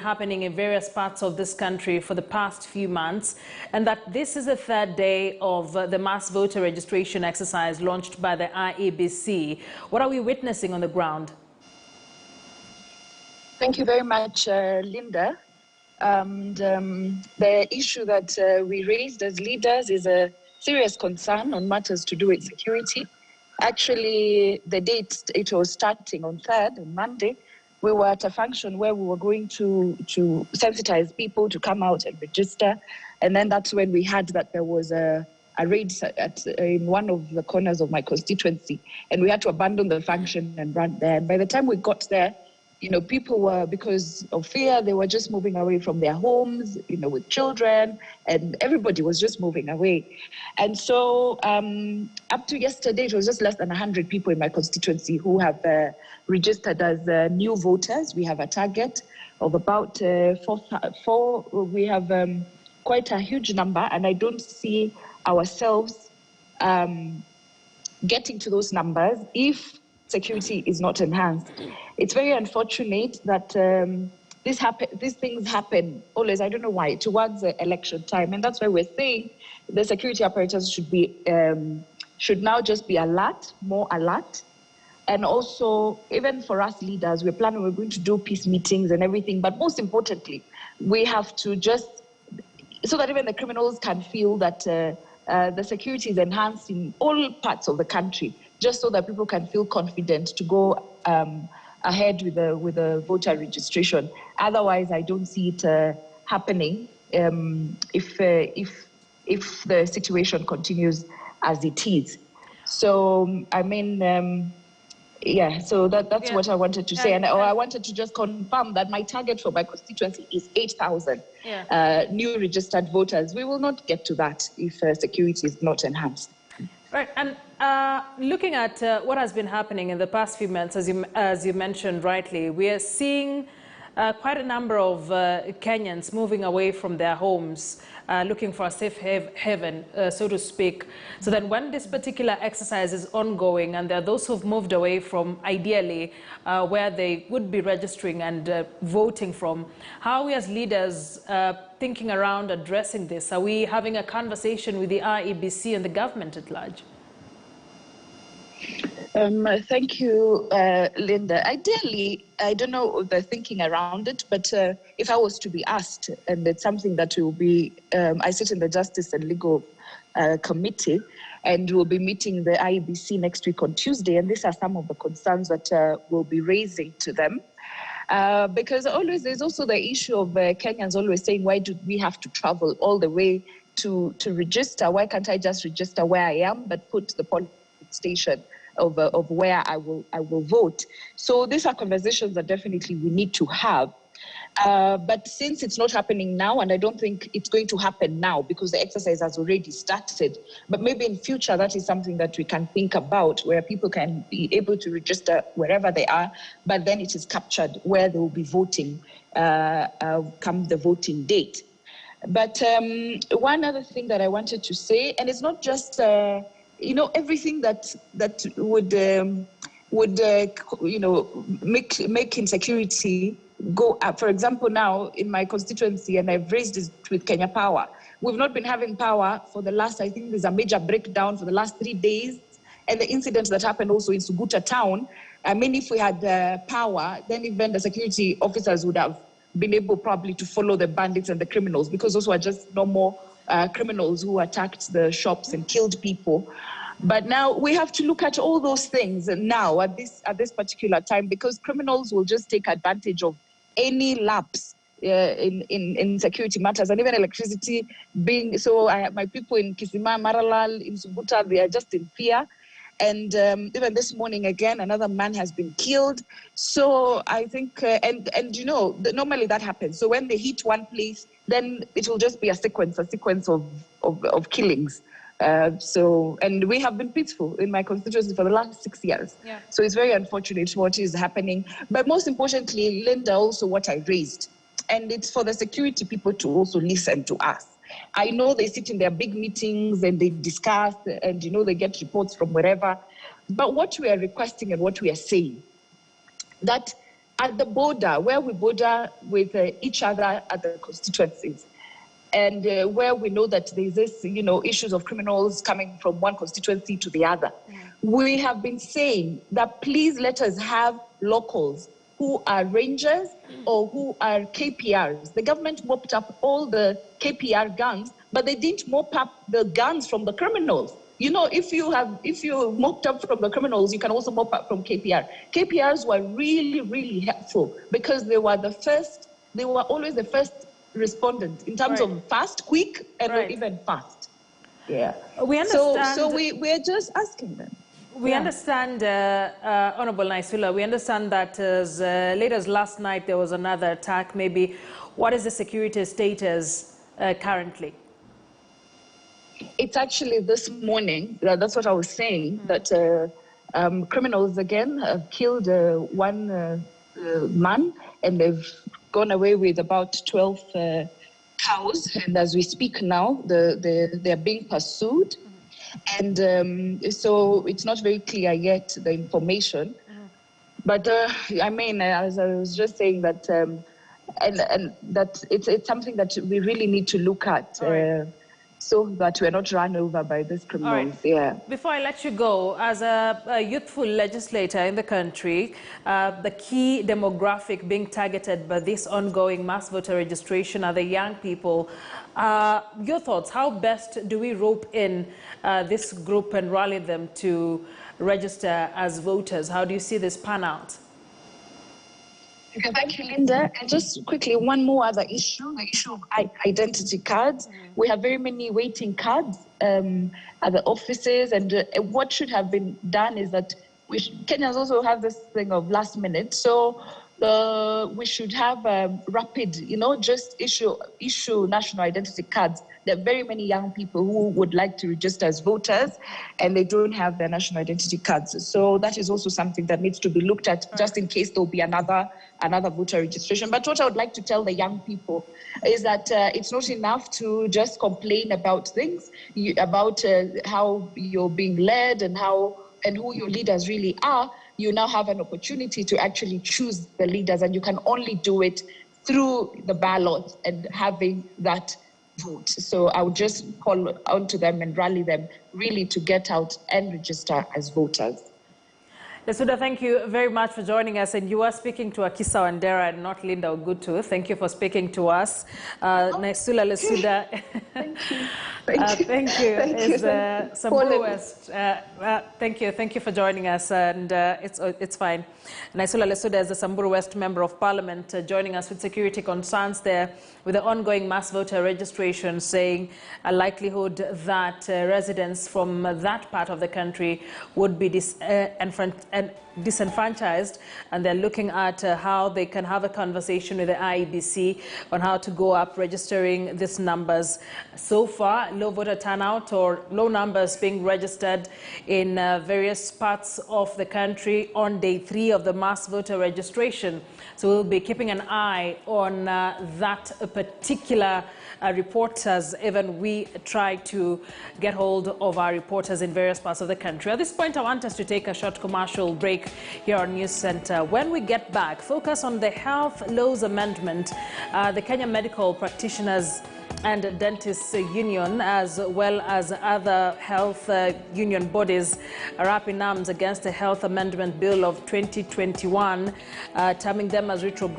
happening in various parts of this country for the past few months, and that this is the third day of the mass voter registration exercise launched by the IEBC. What are we witnessing on the ground? Thank you very much, Linda. The issue that we raised as leaders is a serious concern on matters to do with security. Actually, the date it was starting on 3rd, on Monday, we were at a function where we were going to sensitize people to come out and register. And then that's when we heard that there was a raid in one of the corners of my constituency. And we had to abandon the function and run there. And by the time we got there, people were, because of fear, they were just moving away from their homes, with children, and everybody was just moving away. And so up to yesterday, it was just less than 100 people in my constituency who have registered as new voters. We have a target of about 4. We have quite a huge number, and I don't see ourselves getting to those numbers if security is not enhanced. It's very unfortunate that these things happen always, I don't know why, towards the election time. And that's why we're saying the security apparatus should now just be more alert. And also, even for us leaders, we're going to do peace meetings and everything. But most importantly, we have to so that even the criminals can feel that the security is enhanced in all parts of the country, just so that people can feel confident to go ahead with the voter registration. Otherwise, I don't see it happening if the situation continues as it is. So, I mean, so that's what I wanted to say. And I wanted to just confirm that my target for my constituency is 8,000 new registered voters. We will not get to that if security is not enhanced. Right, and looking at what has been happening in the past few months, as you mentioned rightly, we are seeing quite a number of Kenyans moving away from their homes, looking for a safe haven, so to speak. So then when this particular exercise is ongoing and there are those who've moved away from, ideally, where they would be registering and voting from, how are we as leaders thinking around addressing this? Are we having a conversation with the IEBC and the government at large? Thank you, Linda. Ideally, I don't know the thinking around it, but if I was to be asked, and it's something that will be, I sit in the Justice and Legal Committee, and we'll be meeting the IEBC next week on Tuesday, and these are some of the concerns that we'll be raising to them. Because there's also the issue of Kenyans always saying, why do we have to travel all the way to register? Why can't I just register where I am, but put the polling station of where I will vote? So these are conversations that definitely we need to have. But since it's not happening now, and I don't think it's going to happen now because the exercise has already started, but maybe in future that is something that we can think about, where people can be able to register wherever they are, but then it is captured where they will be voting come the voting date. But one other thing that I wanted to say, and it's not just everything that would make insecurity go up. For example, now in my constituency, and I've raised this with Kenya Power, we've not been having power for the last, I think there's a major breakdown for the last 3 days. And the incidents that happened also in Suguta town, I mean, if we had power, then even the security officers would have been able probably to follow the bandits and the criminals, because those were just normal criminals who attacked the shops and killed people. But now we have to look at all those things now at this particular time, because criminals will just take advantage of any lapse in security matters, and even electricity being so. My people in Kisima, Maralal, in Subuta, they are just in fear. And even this morning again, another man has been killed. So I think, normally that happens. So when they hit one place, then it will just be a sequence of killings. And we have been peaceful in my constituency for the last 6 years. Yeah. So it's very unfortunate what is happening. But most importantly, Linda, also what I raised, and it's for the security people to also listen to us. I know they sit in their big meetings and they discuss and, they get reports from wherever. But what we are requesting and what we are saying, that at the border, where we border with each other at the constituencies, and where we know that there's this, issues of criminals coming from one constituency to the other. We have been saying that please let us have locals who are rangers or who are KPRs. The government mopped up all the KPR gangs, but they didn't mop up the gangs from the criminals. If you mopped up from the criminals, you can also mop up from KPR. KPRs were really, really helpful because they were always the first respondent in terms of fast, quick, and not even fast. Yeah. We understand. So we're just asking them. We understand, Honorable Naisula, we understand that as late as last night there was another attack. Maybe what is the security status currently? It's actually this morning, that's what I was saying, that criminals again have killed one man, and they've gone away with about 12 cows. And as we speak now, they're being pursued. And so it's not very clear yet, the information. But as I was just saying that, and that it's something that we really need to look at. So that we're not run over by these criminals. Yeah. Before I let you go, as a youthful legislator in the country, the key demographic being targeted by this ongoing mass voter registration are the young people. Your thoughts, how best do we rope in this group and rally them to register as voters? How do you see this pan out? Okay, thank you, Linda. And just quickly, one more other issue, the issue of identity cards. We have very many waiting cards at the offices, and what should have been done is that Kenyans also have this thing of last minute. So we should have rapid, just issue national identity cards. There are very many young people who would like to register as voters, and they don't have their national identity cards. So that is also something that needs to be looked at, just in case there'll be another voter registration. But what I would like to tell the young people is that it's not enough to just complain about things, about how you're being led and who your leaders really are. You now have an opportunity to actually choose the leaders, and you can only do it through the ballot and having that vote. So I would just call on to them and rally them really to get out and register as voters. Lesuda, thank you very much for joining us. And you are speaking to Akisa Wandera and not Linda Ogutu. Thank you for speaking to us. Naisula Lesuda. Thank you. Thank you. Samburu West. Thank you. Thank you for joining us. And it's fine. Naisula Lesuda is the Samburu West Member of Parliament joining us with security concerns there with the ongoing mass voter registration, saying a likelihood that residents from that part of the country would be disenfranchised, and they're looking at how they can have a conversation with the IEBC on how to go up registering these numbers. So far, low voter turnout or low numbers being registered in various parts of the country on day 3 of the mass voter registration. So we'll be keeping an eye on that particular reporters, even we try to get hold of our reporters in various parts of the country. At this point, I want us to take a short commercial break here on News Center. When we get back, focus on the Health Laws Amendment. The Kenya Medical Practitioners and Dentists Union, as well as other health union bodies, are up in arms against the Health Amendment Bill of 2021, terming them as retrograde.